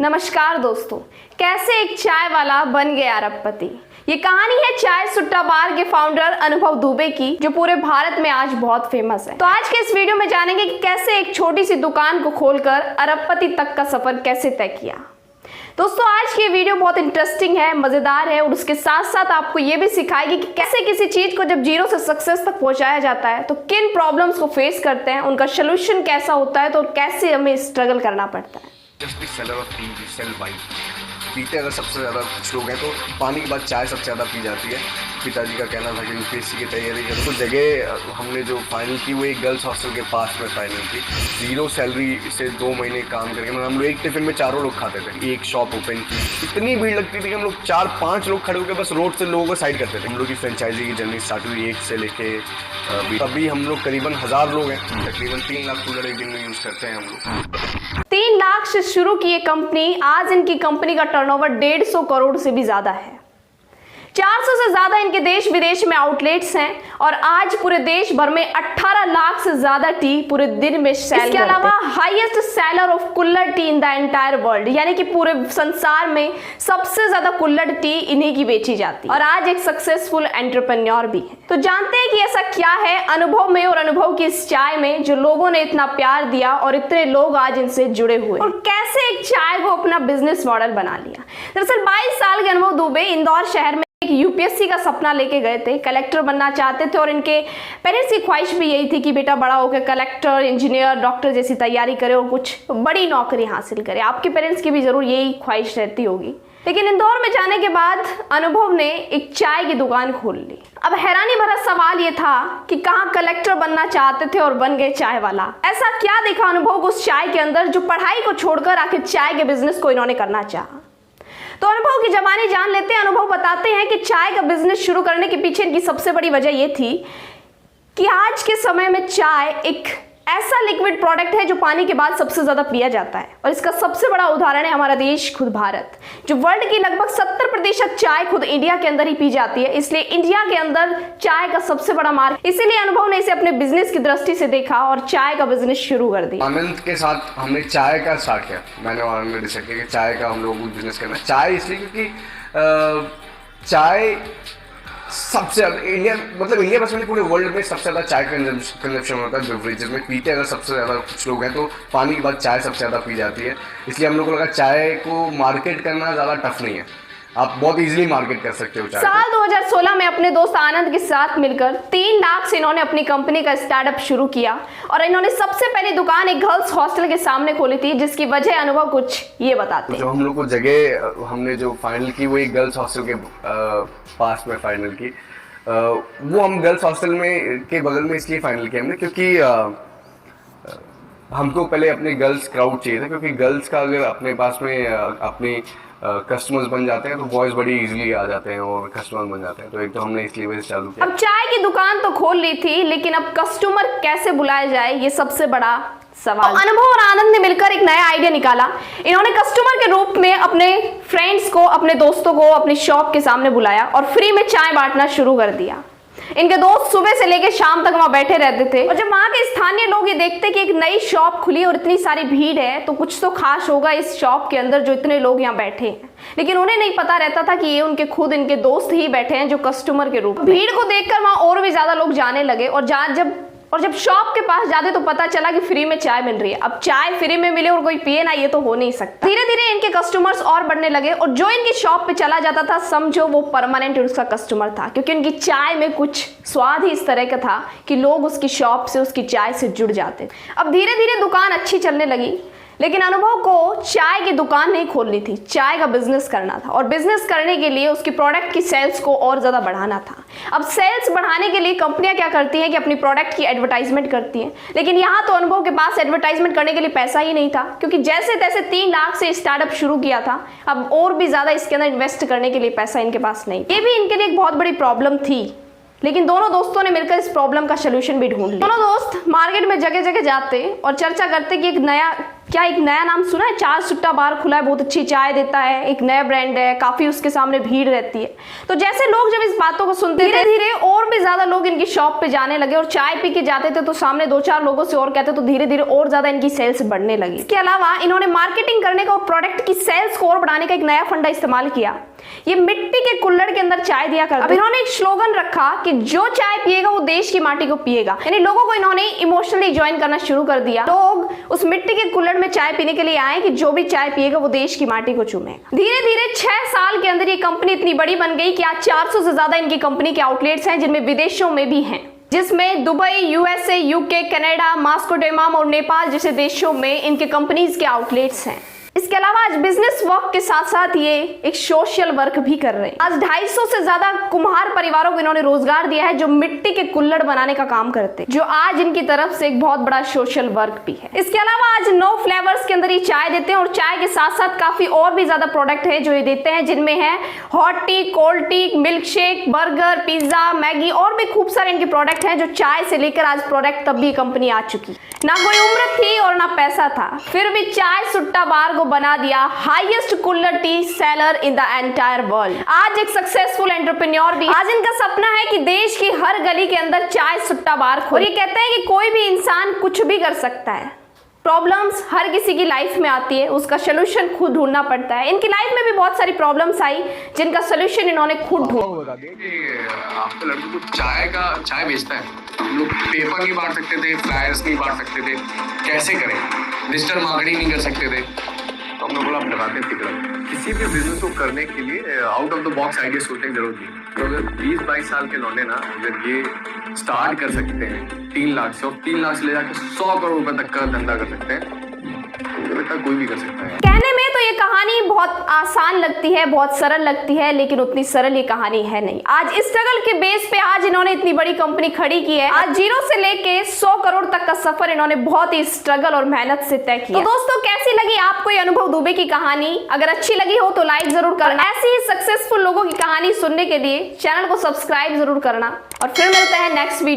नमस्कार दोस्तों, कैसे एक चाय वाला बन गया अरबपति। ये कहानी है चाय सुट्टा बार के फाउंडर अनुभव दुबे की, जो पूरे भारत में आज बहुत फेमस है। तो आज के इस वीडियो में जानेंगे कि कैसे एक छोटी सी दुकान को खोलकर अरबपति तक का सफर कैसे तय किया। दोस्तों, आज की वीडियो बहुत इंटरेस्टिंग है, मजेदार है और उसके साथ साथ आपको ये भी सिखाएगी कि कैसे किसी चीज को जब जीरो से सक्सेस तक पहुंचाया जाता है तो किन प्रॉब्लम्स को फेस करते हैं, उनका सोल्यूशन कैसा होता है, तो कैसे हमें स्ट्रगल करना पड़ता है। Just seller of tea, sell wine पीते अगर सबसे ज़्यादा कुछ लोग हैं तो पानी के बाद चाय सबसे ज़्यादा पी जाती है। पिताजी का कहना था कि यूपीएससी की तैयारी कर, तो जगह हमने जो फाइनल की वो एक गर्ल्स हॉस्टल के पास में फाइनल की। जीरो सैलरी से 2 महीने काम करके मतलब हम लोग एक टिफिन में 4 लोग खाते थे। एक शॉप ओपन की, इतनी भीड़ लगती थी कि हम लोग 4-5 लोग खड़े होकर बस रोड से लोगों को साइड करते थे। हम लोग की फ्रेंचाइजी की जर्नी स्टार्ट हुई 1 से लेके अभी हम लोग करीबन 1000 लोग हैं। तकरीबन 3 लाख कूलर एक दिन में यूज़ करते हैं हम लोग। 3 लाख से शुरू की ये कंपनी, आज इनकी कंपनी का टर्नओवर 150 करोड़ से भी ज्यादा है। 400 से ज्यादा इनके देश विदेश में आउटलेट्स हैं और आज पूरे देश भर में 18 लाख से ज्यादा टी पूरे दिन में सेल। इसके अलावा हाईएस्ट सेलर ऑफ कुल्हड़ T in the entire world, यानी कि पूरे संसार में सबसे ज्यादा कुल्हड़ टी इन्हीं की बेची जाती है और आज एक सक्सेसफुल एंटरप्रेन्योर भी है। तो जानते हैं कि ऐसा क्या है अनुभव में और अनुभव की इस चाय में जो लोगों ने इतना प्यार दिया और इतने लोग आज इनसे जुड़े हुए, और कैसे एक चाय को अपना बिजनेस मॉडल बना लिया। दरअसल 22 साल के अनुभव दुबे इंदौर शहर में एक यूपीएससी का सपना लेके गए थे, कलेक्टर बनना चाहते थे और इनके पेरेंट्स की ख्वाहिश भी यही थी कि बेटा बड़ा होकर कलेक्टर, इंजीनियर, डॉक्टर जैसी तैयारी करे और कुछ बड़ी नौकरी हासिल करे। आपके पेरेंट्स की भी जरूर यही ख्वाहिश रहती होगी। लेकिन इंदौर में जाने के बाद अनुभव ने एक चाय की दुकान खोल ली। अब हैरानी भरा सवाल ये था कि कहाँ कलेक्टर बनना चाहते थे और बन गए चाय वाला। ऐसा क्या देखा अनुभव को उस चाय के अंदर जो पढ़ाई को छोड़कर आखिर चाय के बिजनेस को इन्होंने करना चाहा। तो अनुभव की जबानी जान लेते हैं। अनुभव बताते हैं कि चाय का बिजनेस शुरू करने के पीछे इनकी सबसे बड़ी वजह यह थी कि आज के समय में चाय एक ऐसा लिक्विड प्रोडक्ट है जो पानी के बाद सबसे ज्यादा पिया जाता है और इसका सबसे बड़ा उदाहरण है हमारा देश खुद भारत, जो वर्ल्ड की लगभग 70% चाय खुद इंडिया के अंदर ही पी जाती है। इसलिए इंडिया के अंदर चाय का सबसे बड़ा मार्केट, इसीलिए अनुभव ने इसे अपने बिजनेस की दृष्टि से देखा और चाय का बिजनेस शुरू कर दिया। आनंद के साथ हमने चाय का स्टार्ट किया। मैंने और आनंद ने डिसाइड किया कि चाय का हम लोगों को बिजनेस करना है। चाय इसलिए क्योंकि चाय सबसे इंडिया बस नहीं पूरे वर्ल्ड में सबसे ज़्यादा चाय कंजप्शन होता है। बेवरेजेस में पीते अगर सबसे ज़्यादा कुछ लोग हैं तो पानी के बाद चाय सबसे ज़्यादा पी जाती है। इसलिए हम लोग को लगा चाय को मार्केट करना ज़्यादा टफ नहीं है, आप बहुत इजीली मार्केट कर सकते हो चाय। साल 2016 में अपने दोस्त आनंद के साथ मिलकर 3 लाख से इन्होंने अपनी कंपनी का स्टार्टअप शुरू किया और इन्होंने सबसे पहली दुकान एक गर्ल्स हॉस्टल के सामने खोली थी, जिसकी वजह अनुभव कुछ ये बताते हैं। जो हम लोग को जगह हमने जो फाइनल की वो एक गर्ल्स हॉस्टल के पास में फाइनल की। वो हम गर्ल्स हॉस्टल में के बगल में इसलिए फाइनल किया हमने क्योंकि हमको पहले अपने गर्ल्स क्राउड चाहिए था, क्योंकि गर्ल्स का अगर अपने पास में अपनी कस्टमर्स बन जाते हैं तो बॉयज बड़ी इजीली आ जाते हैं और कस्टमर बन जाते हैं। तो एक तो हमने इसलिए वजह से चालू किया। अब चाय की दुकान तो खोल ली थी, लेकिन अब कस्टमर कैसे बुलाया जाए ये सबसे बड़ा सवाल। तो अनुभव और आनंद ने मिलकर एक नया आइडिया निकाला। इन्होंने कस्टमर के रूप में अपने फ्रेंड्स को, अपने दोस्तों को अपनी शॉप के सामने बुलाया और फ्री में चाय बांटना शुरू कर दिया। इनके दोस्त सुबह से लेकर शाम तक वहां बैठे रहते थे और जब वहां के स्थानीय लोग ये देखते कि एक नई शॉप खुली और इतनी सारी भीड़ है तो कुछ तो खास होगा इस शॉप के अंदर जो इतने लोग यहाँ बैठे हैं, लेकिन उन्हें नहीं पता रहता था कि ये इनके दोस्त ही बैठे हैं जो कस्टमर के रूप में। भीड़ को देखकर वहां और भी ज्यादा लोग जाने लगे और जब शॉप के पास जाते तो पता चला कि फ्री में चाय मिल रही है। अब चाय फ्री में मिले और कोई पिए ना, ये तो हो नहीं सकता। धीरे धीरे इनके कस्टमर्स और बढ़ने लगे और जो इनकी शॉप पे चला जाता था समझो वो परमानेंट उसका कस्टमर था, क्योंकि उनकी चाय में कुछ स्वाद ही इस तरह का था कि लोग उसकी शॉप से, उसकी चाय से जुड़ जाते। अब धीरे धीरे दुकान अच्छी चलने लगी, लेकिन अनुभव को चाय की दुकान नहीं खोलनी थी, चाय का बिजनेस करना था और बिजनेस करने के लिए उसकी प्रोडक्ट की सेल्स को और ज़्यादा बढ़ाना था। अब सेल्स बढ़ाने के लिए कंपनियां क्या करती हैं कि अपनी प्रोडक्ट की एडवर्टाइजमेंट करती हैं, लेकिन यहाँ तो अनुभव के पास एडवर्टाइजमेंट करने के लिए पैसा ही नहीं था, क्योंकि जैसे तैसे 3 लाख से स्टार्टअप शुरू किया था। अब और भी ज़्यादा इसके अंदर इन्वेस्ट करने के लिए पैसा इनके पास नहीं। ये भी इनके लिए एक बहुत बड़ी प्रॉब्लम थी, लेकिन दोनों दोस्तों ने मिलकर इस प्रॉब्लम का सोल्यूशन भी ढूंढ लिया। दोनों दोस्त मार्केट में जगह जगह जाते और चर्चा करते कि एक नया क्या एक नया नाम सुना है? चार सुट्टा बार खुला है, बहुत अच्छी चाय देता है, एक नया ब्रांड है, काफी उसके सामने भीड़ रहती है। तो जैसे लोग जब इस बातों को सुनते धीरे धीरे और भी ज्यादा लोग इनकी शॉप पे जाने लगे और चाय पी के जाते थे तो सामने 2-4 लोगों से और कहते तो धीरे धीरे और ज्यादा इनकी सेल्स बढ़ने लगी। इसके अलावा इन्होंने मार्केटिंग करने का और प्रोडक्ट की सेल्स को और बढ़ाने का एक नया फंडा इस्तेमाल किया। ये मिट्टी के कुल्हड़ के अंदर चाय दिया करते। अब इन्होंने एक स्लोगन रखा कि जो चाय पिएगा वो देश की माटी को पिएगा, यानी लोगों को इन्होंने इमोशनली ज्वाइन करना शुरू कर दिया। लोग उस मिट्टी के कुल्हड़ में चाय पीने के लिए आए कि जो भी चाय पिएगा वो देश की माटी को चूमेगा। धीरे धीरे 6 साल के अंदर ये कंपनी इतनी बड़ी बन गई कि आज 400 से ज्यादा इनकी कंपनी के आउटलेट्स हैं, जिनमें विदेशों में भी हैं, जिसमें Dubai, USA, UK, Canada, Moscow Dammam और नेपाल जैसे देशों में इनके कंपनीज के आउटलेट्स हैं। इसके अलावा आज बिजनेस वर्क के साथ साथ ये एक सोशल वर्क भी कर रहे हैं। आज 250 से ज्यादा कुम्हार परिवारों को इन्होंने रोजगार दिया है जो मिट्टी के कुल्हड़ बनाने का काम करते हैं, जो आज इनकी तरफ से एक बहुत बड़ा सोशल वर्क भी है। इसके अलावा आज 9 फ्लेवर्स के अंदर ये चाय देते हैं और चाय के साथ साथ काफी और भी ज्यादा प्रोडक्ट है जो ये देते हैं, जिनमें है hot T, cold T, milk shake, burger, pizza, Maggi और भी खूब सारे इनके प्रोडक्ट हैं जो चाय से लेकर आज प्रोडक्ट तब भी कंपनी आ चुकी। ना कोई उम्र थी और ना पैसा था, फिर भी चाय सुट्टा बार को बना दिया हाईएस्ट कुल्हड़ T seller in the entire world. आज एक सक्सेसफुल एंटरप्रेन्योर भी, आज इनका सपना है कि देश की हर गली के अंदर चाय सुट्टा बार खोले। और ये कहते हैं कि कोई भी इंसान कुछ भी कर सकता है। प्रॉब्लम्स हर किसी की लाइफ में आती है, उसका सोल्यूशन खुद ढूंढना पड़ता है। इनकी लाइफ में भी बहुत सारी प्रॉब्लम्स आई जिनका सोल्यूशन इन्होंने खुद ढूंढा। आपके लड़के को चाय बेचता है, हम लोग पेपर नहीं बांट सकते थे, फ्लायर्स नहीं बांट सकते थे, कैसे करें, डिजिटल मार्केटिंग नहीं कर सकते थे, तो हमने बोला आप लगाते हैं तिकड़ा। किसी भी बिजनेस को करने के लिए out of the box idea सोचने की जरूरत नहीं। तो अगर 20-22 साल के लौंडे ना अगर ये स्टार्ट कर सकते हैं 3 लाख से, और 3 लाख से ले जाकर 100 करोड़ रुपए तक का धंधा कर सकते हैं, तो बेटा कोई भी कर सकता है। कहने में तो ये कहानी बहुत आसान लगती है, बहुत सरल लगती है, लेकिन उतनी सरल ये कहानी है नहीं। आज स्ट्रगल के बेस पे आज इन्होंने इतनी बड़ी कंपनी खड़ी की है। आज 0 से लेके 100 करोड़ तक का सफर इन्होंने बहुत ही स्ट्रगल और मेहनत से तय किया। तो दोस्तों कैसी लगी आपको ये अनुभव दुबे की कहानी? अगर अच्छी लगी हो तो लाइक जरूर करना। ऐसी ही सक्सेसफुल लोगों की कहानी सुनने के लिए चैनल को सब्सक्राइब जरूर करना और फिर मिलते हैं नेक्स्ट वीडियो।